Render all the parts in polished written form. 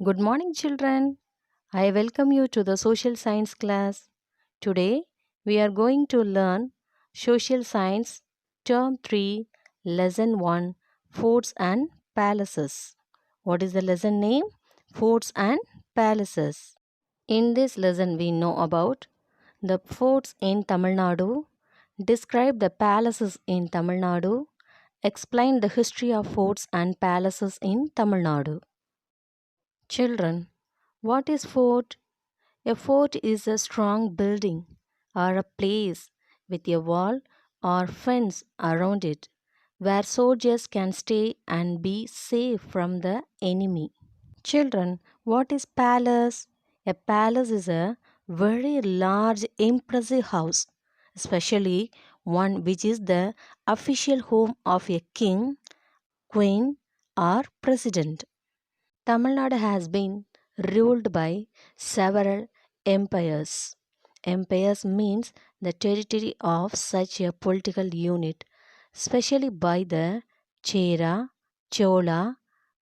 Good morning, children. I welcome you to the social science class. Today, we are going to learn Social Science, Term 3, Lesson 1, Forts and Palaces. What is the lesson name? Forts and Palaces. In this lesson, we know about the forts in Tamil Nadu, describe the palaces in Tamil Nadu, explain the history of forts and palaces in Tamil Nadu. Children, what is fort? A fort is a strong building or a place with a wall or fence around it where soldiers can stay and be safe from the enemy. Children, what is palace? A palace is a very large, impressive house, especially one which is the official home of a king, queen, or president. Tamil Nadu has been ruled by several empires. Empires means the territory of such a political unit, especially by the Chera, Chola,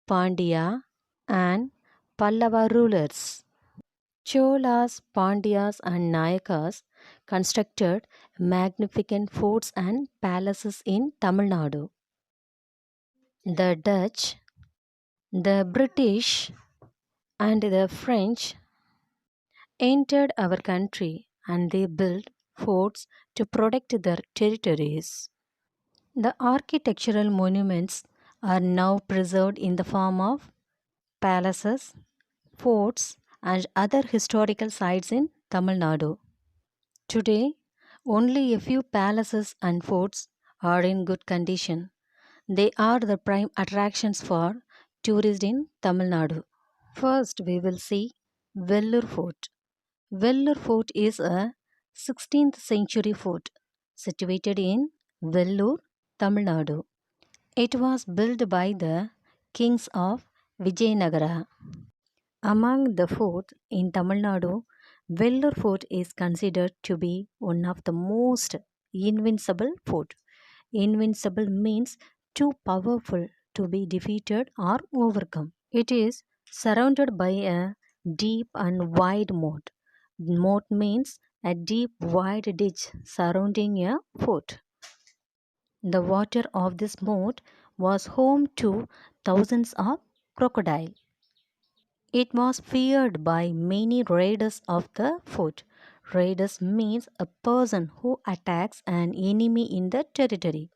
Pandya, and Pallava rulers. Cholas, Pandyas, and Nayakas constructed magnificent forts and palaces in Tamil Nadu. The Dutch, the British, and the French entered our country and they built forts to protect their territories. The architectural monuments are now preserved in the form of palaces, forts, and other historical sites in Tamil Nadu. Today, only a few palaces and forts are in good condition. They are the prime attractions for tourists in Tamil Nadu. First, we will see Vellore Fort. Vellore Fort is a 16th century fort situated in Vellore, Tamil Nadu. It was built by the kings of Vijayanagara. Among the forts in Tamil Nadu, Vellore Fort is considered to be one of the most invincible fort. Invincible means too powerful to be defeated or overcome. It is surrounded by a deep and wide moat. Moat means a deep, wide ditch surrounding a fort. The water of this moat was home to thousands of crocodiles. It was feared by many raiders of the fort. Raiders means a person who attacks an enemy in the territory.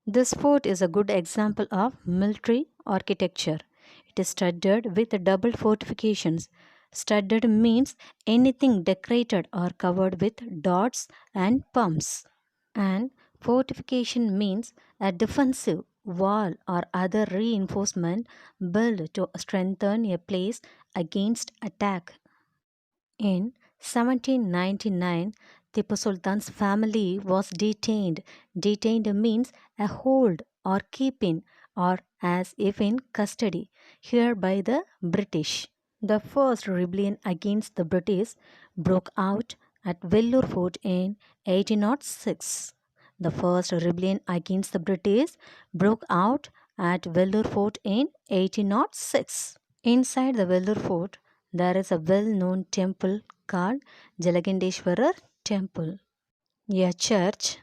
This fort is a good example of military architecture. It is studded with double fortifications. Studded means anything decorated or covered with dots and pumps. And fortification means a defensive wall or other reinforcement built to strengthen a place against attack. In 1799, Tipu Sultan's family was detained. Detained means a hold or keeping or as if in custody, here by the British. The first rebellion against the British broke out at Vellore Fort in 1806. The first rebellion against the British broke out at Vellore Fort in 1806. Inside the Vellore Fort, there is a well-known temple called Jalagandeshwarar Temple, a church,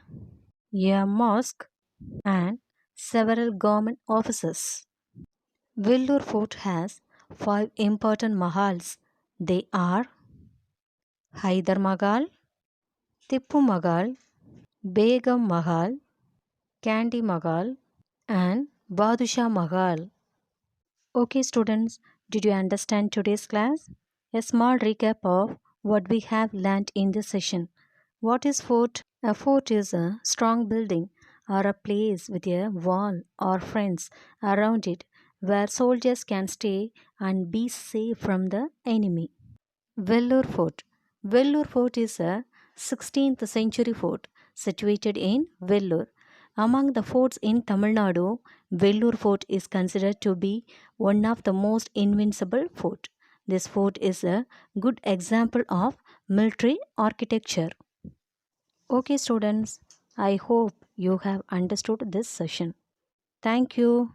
a mosque, and several government offices. Vellore Fort has five important mahals. They are Haidar Mahal, Tippu Mahal, Begum Mahal, Kandy Mahal, and Badusha Mahal. Okay, students, did you understand today's class? A small recap of what we have learnt in this session. What is fort? A fort is a strong building or a place with a wall or fence around it where soldiers can stay and be safe from the enemy. Vellore Fort. Vellore Fort is a 16th century fort situated in Vellore. Among the forts in Tamil Nadu, Vellore Fort is considered to be one of the most invincible fort. This fort is a good example of military architecture. Okay, students, I hope you have understood this session. Thank you.